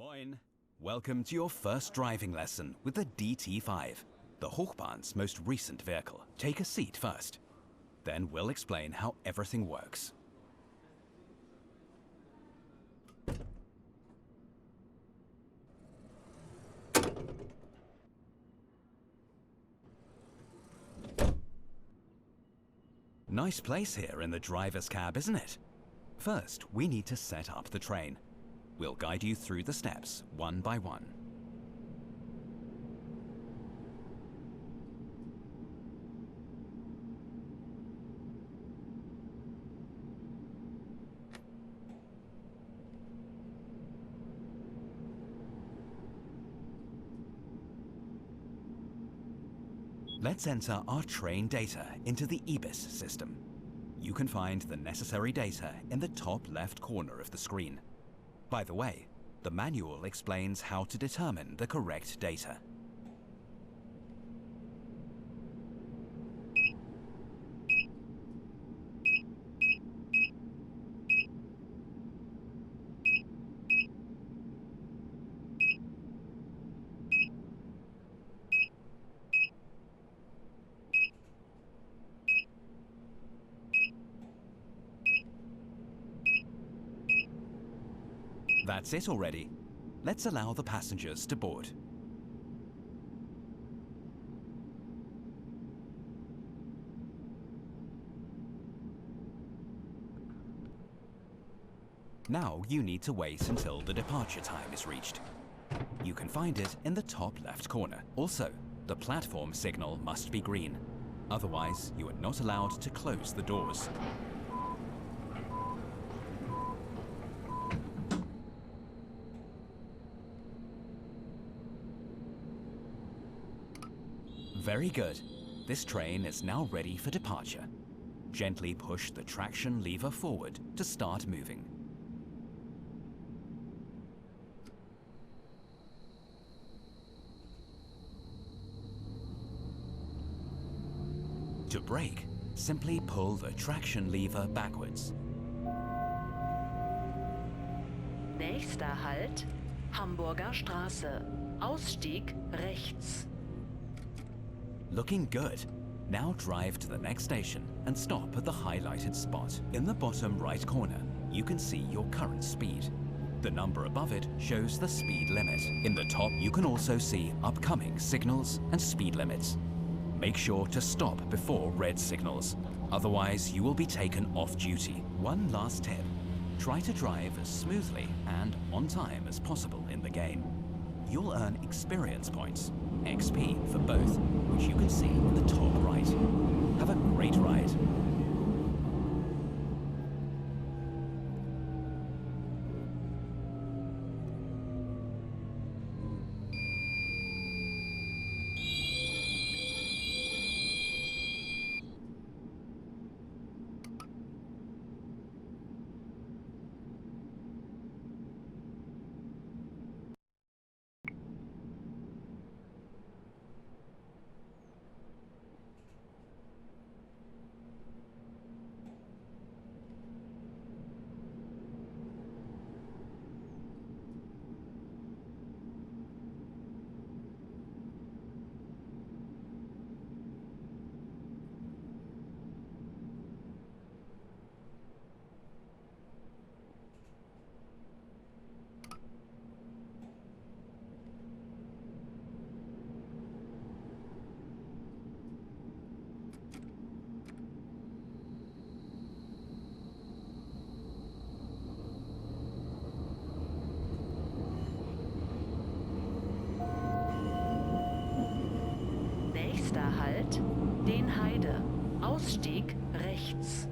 Moin. Welcome to your first driving lesson with the DT5, the Hochbahn's most recent vehicle. Take a seat first. Then we'll explain how everything works. Nice place here in the driver's cab, isn't it? First, we need to set up the train. We'll guide you through the steps, one by one. Let's enter our train data into the EBIS system. You can find the necessary data in the top left corner of the screen. By the way, the manual explains how to determine the correct data. That's it already. Let's allow the passengers to board. Now you need to wait until the departure time is reached. You can find it in the top left corner. Also, the platform signal must be green. Otherwise, you are not allowed to close the doors. Very good. This train is now ready for departure. Gently push the traction lever forward to start moving. To brake, simply pull the traction lever backwards. Nächster Halt, Hamburger Straße. Ausstieg rechts. Looking good. Now drive to the next station and stop at the highlighted spot. In the bottom right corner, you can see your current speed. The number above it shows the speed limit. In the top, you can also see upcoming signals and speed limits. Make sure to stop before red signals. Otherwise, you will be taken off duty. One last tip. Try to drive as smoothly and on time as possible in the game. You'll earn experience points, XP for both, which you can see in the top right. Have a great ride. Nächster Halt, Den Heide. Ausstieg rechts.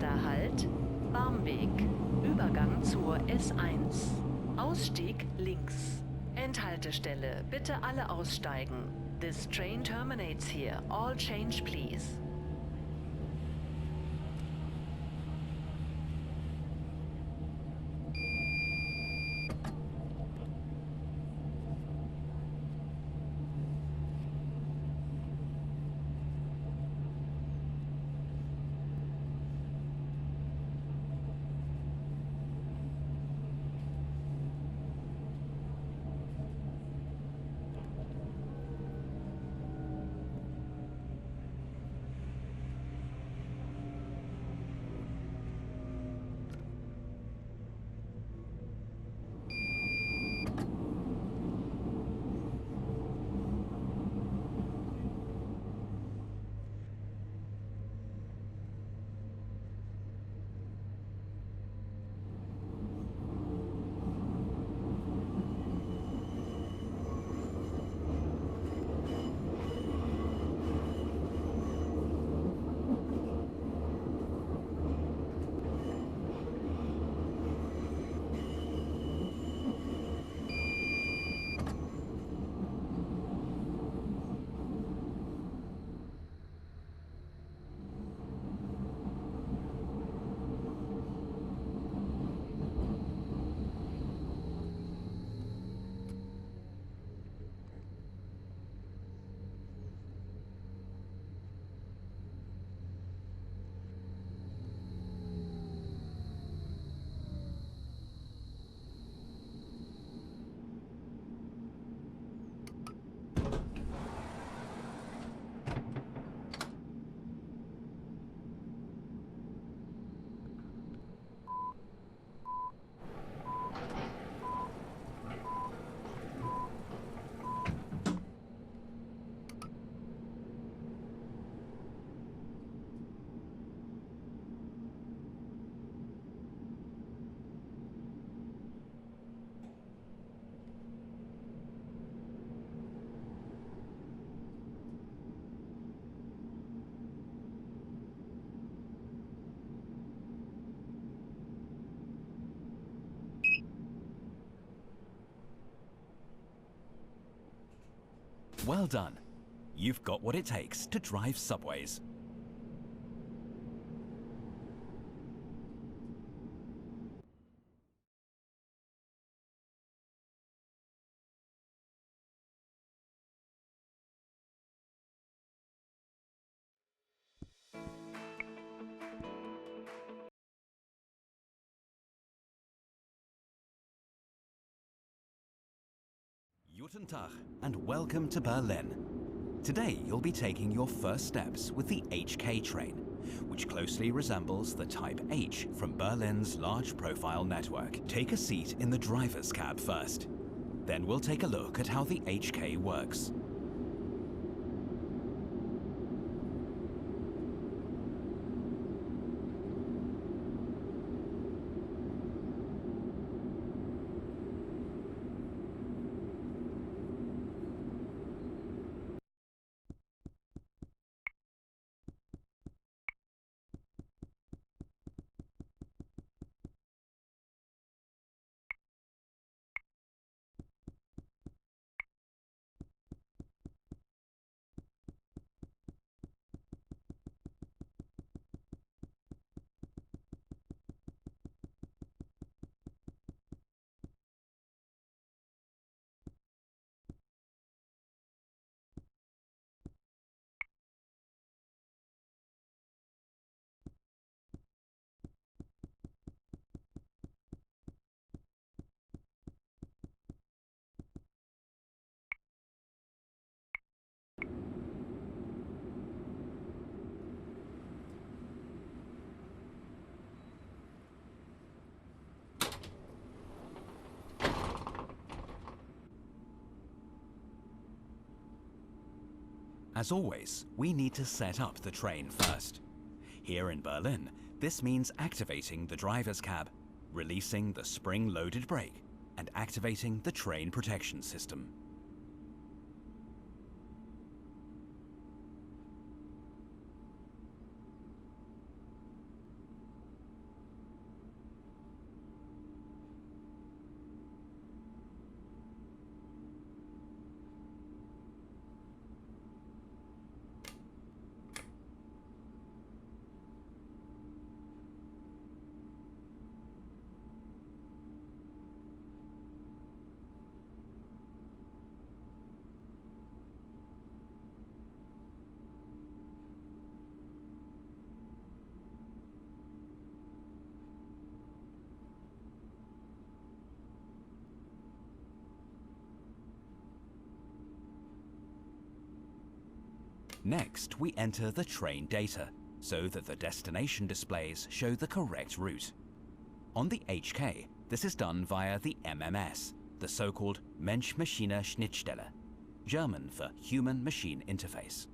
Nächster Halt, Barmbek, Übergang zur S1. Ausstieg links. Endhaltestelle, bitte alle aussteigen. This train terminates here. All change, please. Well done. You've got what it takes to drive subways. Guten Tag and welcome to Berlin. Today you'll be taking your first steps with the HK train, which closely resembles the Type H from Berlin's large-profile network. Take a seat in the driver's cab first. Then we'll take a look at how the HK works. As always, we need to set up the train first. Here in Berlin, this means activating the driver's cab, releasing the spring-loaded brake, and activating the train protection system. Next, we enter the train data, so that the destination displays show the correct route. On the HK, this is done via the MMS, the so-called Mensch-Maschine-Schnittstelle, German for Human-Machine Interface.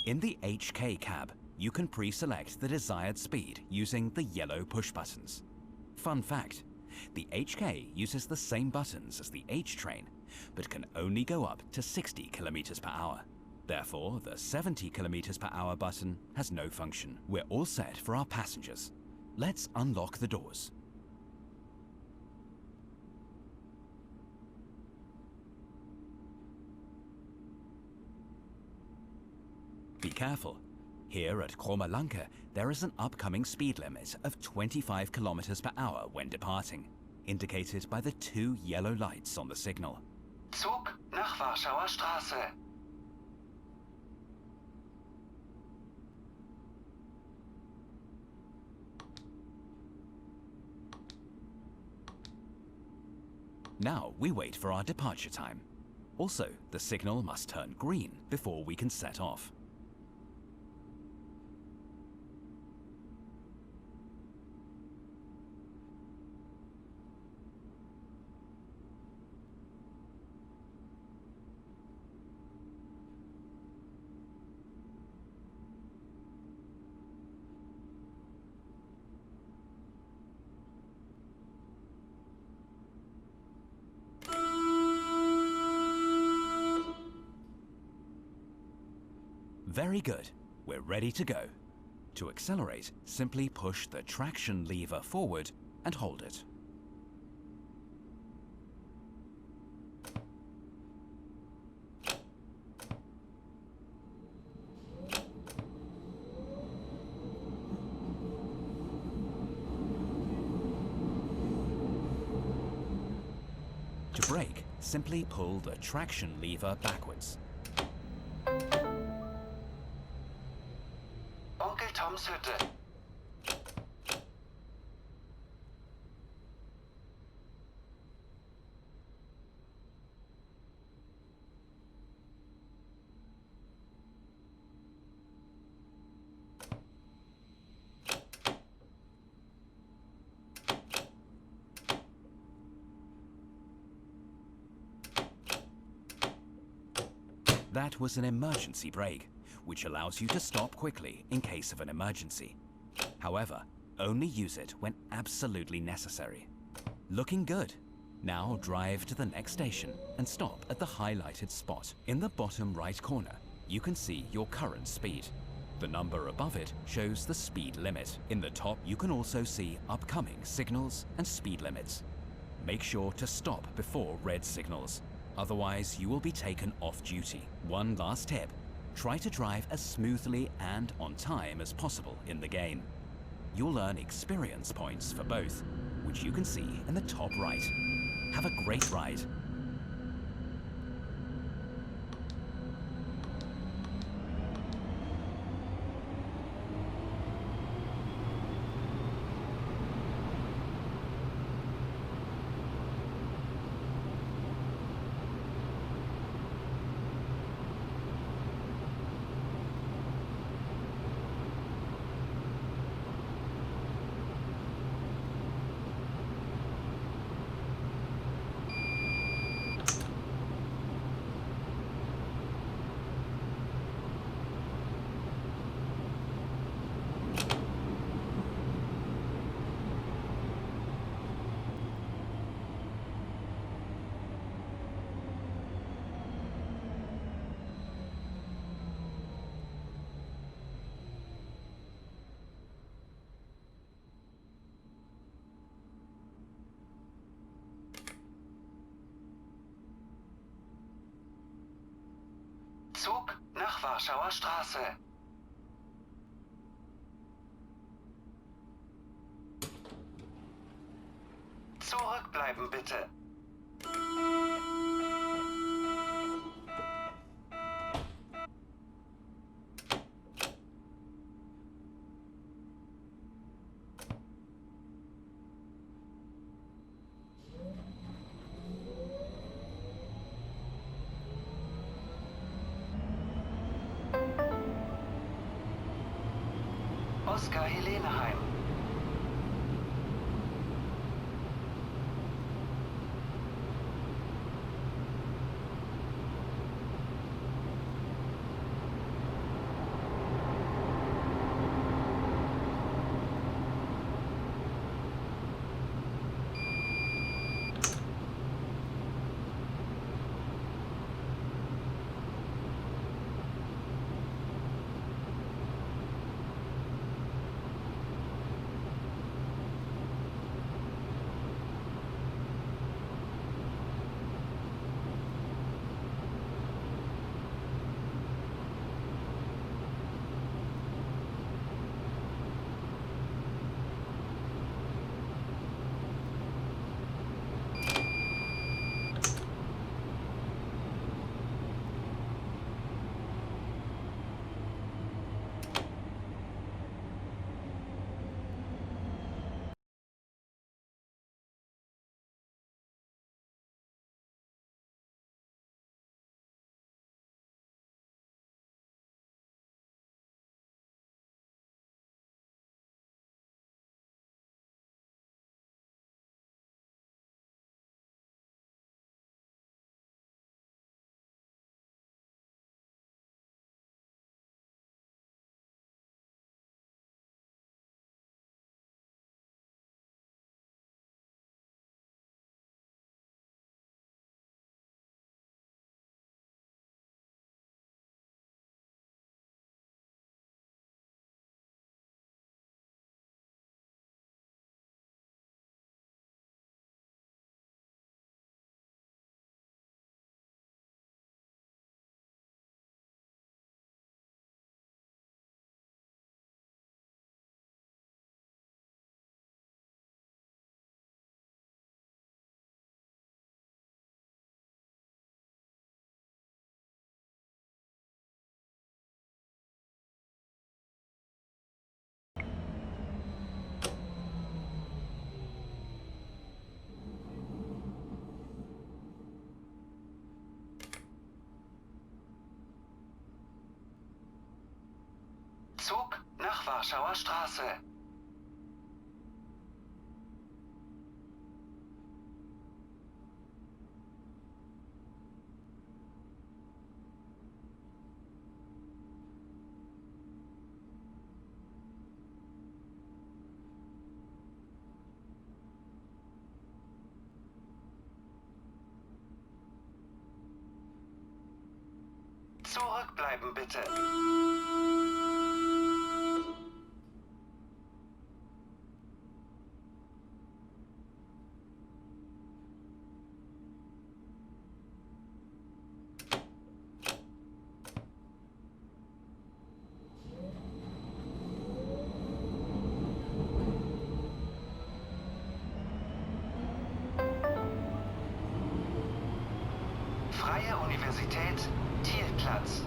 In the HK cab, you can pre-select the desired speed using the yellow push buttons. Fun fact, the HK uses the same buttons as the H-train, but can only go up to 60 km per hour. Therefore, the 70 km per hour button has no function. We're all set for our passengers. Let's unlock the doors. Be careful. Here at Krommelanke, there is an upcoming speed limit of 25 km per hour when departing, indicated by the 2 yellow lights on the signal. Zug nach Warschauer Straße. Now we wait for our departure time. Also, the signal must turn green before we can set off. Very good. We're ready to go. To accelerate, simply push the traction lever forward and hold it. To brake, simply pull the traction lever backwards. Onkel Toms Hütte. That was an emergency brake, which allows you to stop quickly in case of an emergency. However, only use it when absolutely necessary. Looking good. Now drive to the next station and stop at the highlighted spot. In the bottom right corner, you can see your current speed. The number above it shows the speed limit. In the top, you can also see upcoming signals and speed limits. Make sure to stop before red signals. Otherwise, you will be taken off duty. One last tip. Try to drive as smoothly and on time as possible in the game. You'll earn experience points for both, which you can see in the top right. Have a great ride. nach Warschauer Straße. Zurückbleiben bitte. Oskar Heleneheim. Zug nach Warschauer Straße. Zurückbleiben bitte. Freie Universität Thielplatz.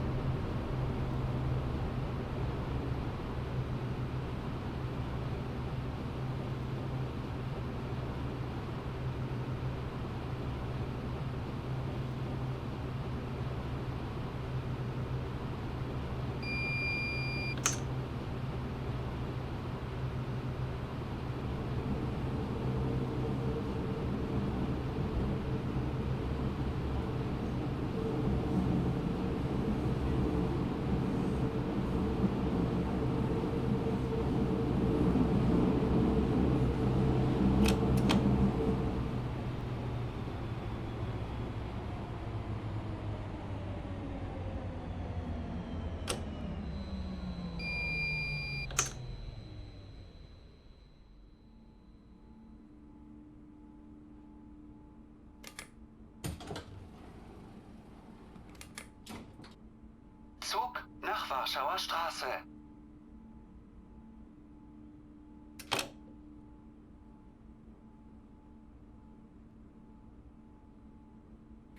nach Warschauer Straße.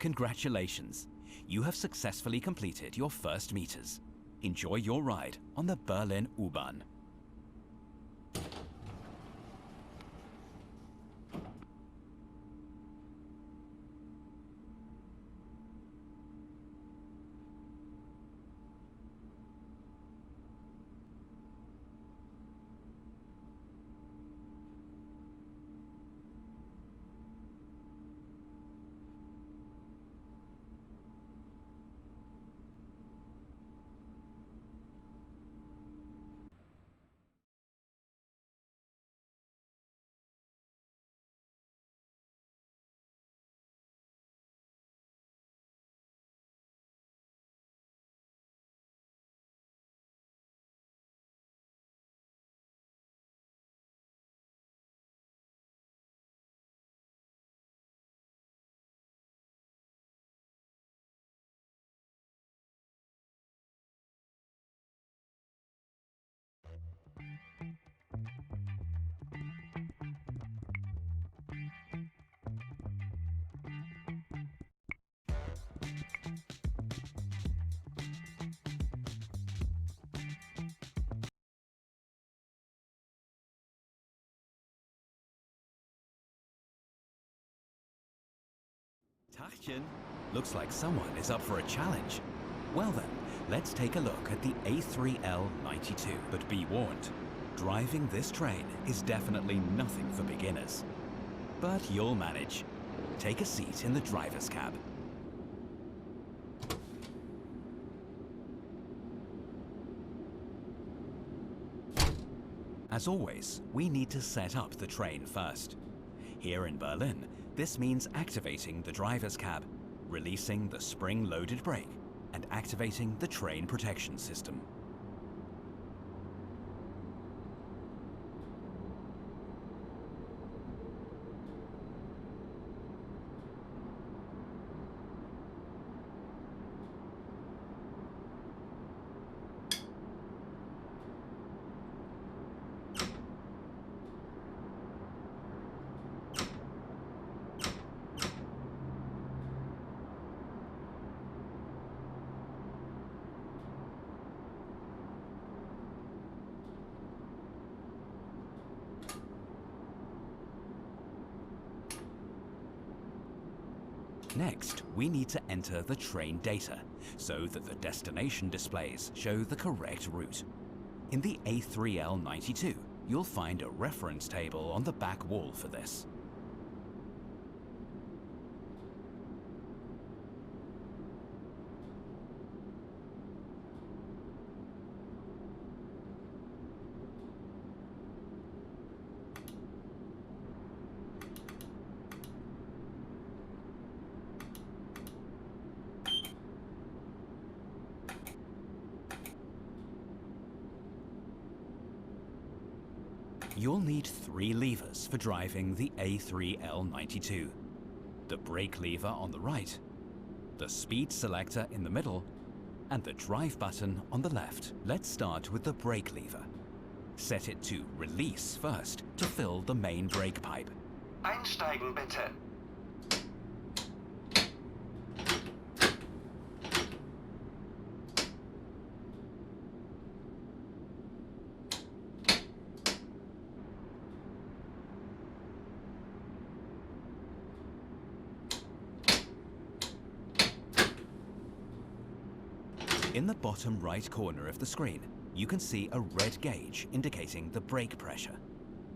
Congratulations! You have successfully completed your first meters. Enjoy your ride on the Berlin U-Bahn. Tachchen, looks like someone is up for a challenge. Well then, let's take a look at the A3L92. But be warned, driving this train is definitely nothing for beginners. But you'll manage. Take a seat in the driver's cab. As always, we need to set up the train first. Here in Berlin, this means activating the driver's cab, releasing the spring-loaded brake, and activating the train protection system. Next, we need to enter the train data, so that the destination displays show the correct route. In the A3L92, you'll find a reference table on the back wall for this. You'll need 3 levers for driving the A3L92. The brake lever on the right, the speed selector in the middle, and the drive button on the left. Let's start with the brake lever. Set it to release first to fill the main brake pipe. Einsteigen bitte. In the bottom right corner of the screen, you can see a red gauge indicating the brake pressure.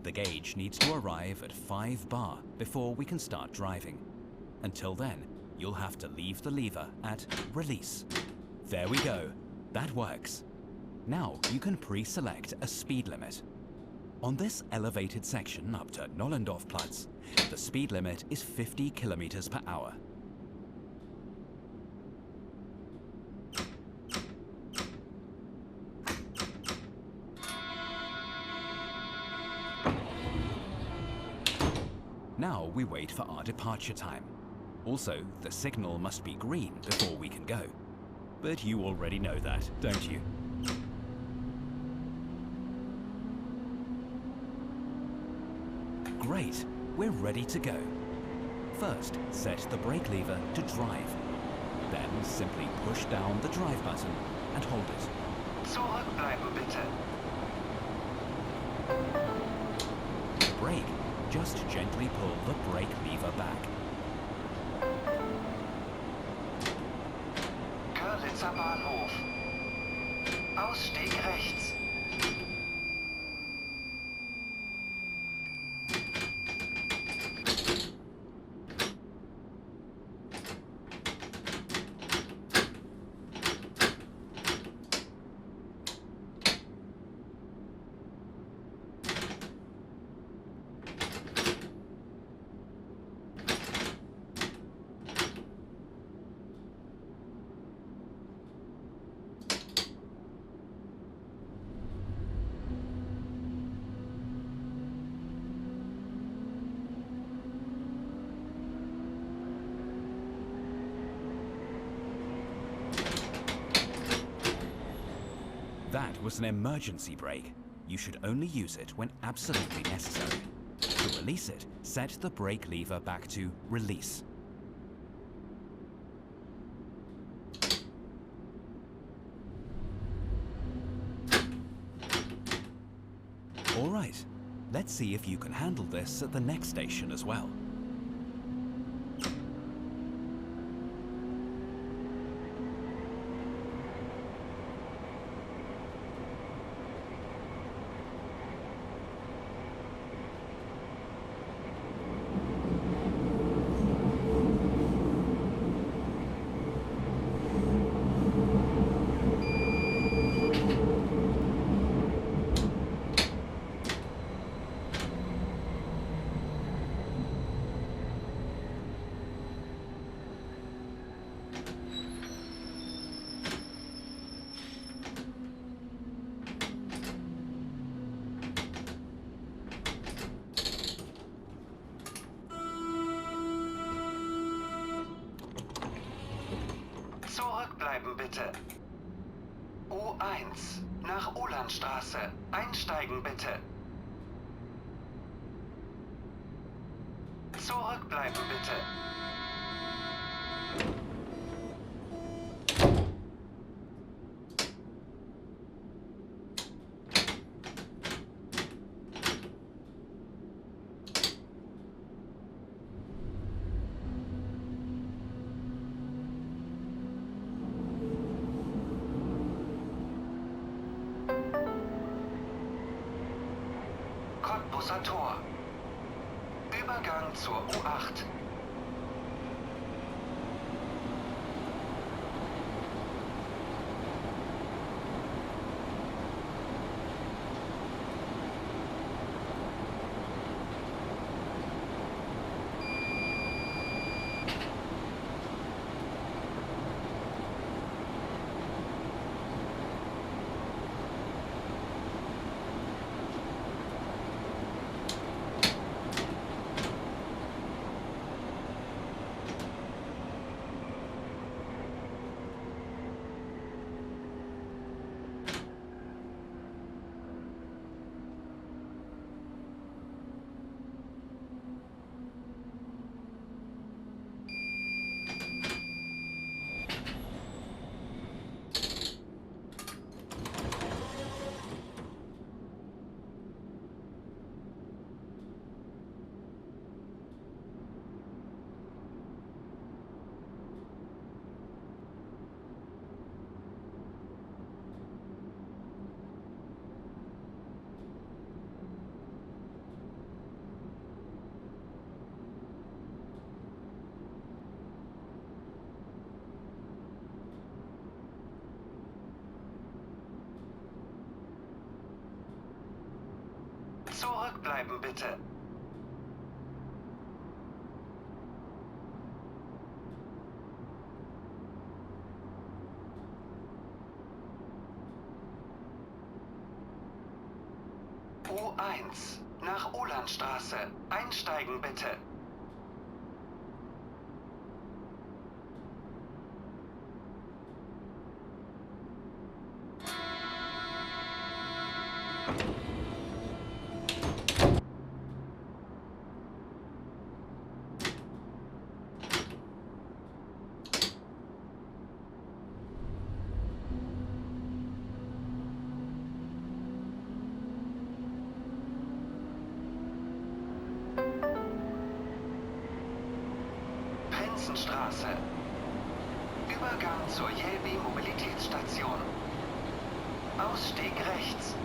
The gauge needs to arrive at 5 bar before we can start driving. Until then, you'll have to leave the lever at release. There we go. That works. Now you can pre-select a speed limit. On this elevated section up to Nollendorfplatz, the speed limit is 50 kilometers per hour. Now we wait for our departure time. Also, the signal must be green before we can go. but you already know that, don't you? Great, we're ready to go. First, set the brake lever to drive. Then simply push down the drive button and hold it. Zurückbleiben bitte. Brake. Just gently pull the brake lever back. Görlitzer Bahnhof. Ausstieg rechts. That was an emergency brake. You should only use it when absolutely necessary. To release it, set the brake lever back to release. All right, let's see if you can handle this at the next station as well. Zurückbleiben bitte. U1 nach Ulanstraße. Einsteigen bitte. Zurückbleiben bitte. Cottbuser Tor. Übergang zur U8. Zurückbleiben bitte. U1 nach Ulanstraße. Einsteigen bitte. Prinzenstraße. Übergang zur Jelbi Mobilitätsstation. Ausstieg rechts.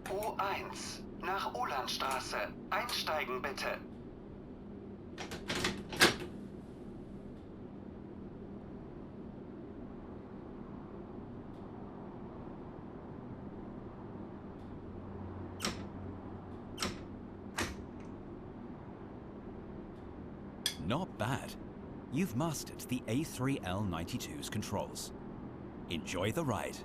U1 nach Ulanstraße. Einsteigen bitte. Not bad. You've mastered the A3L92's controls. Enjoy the ride.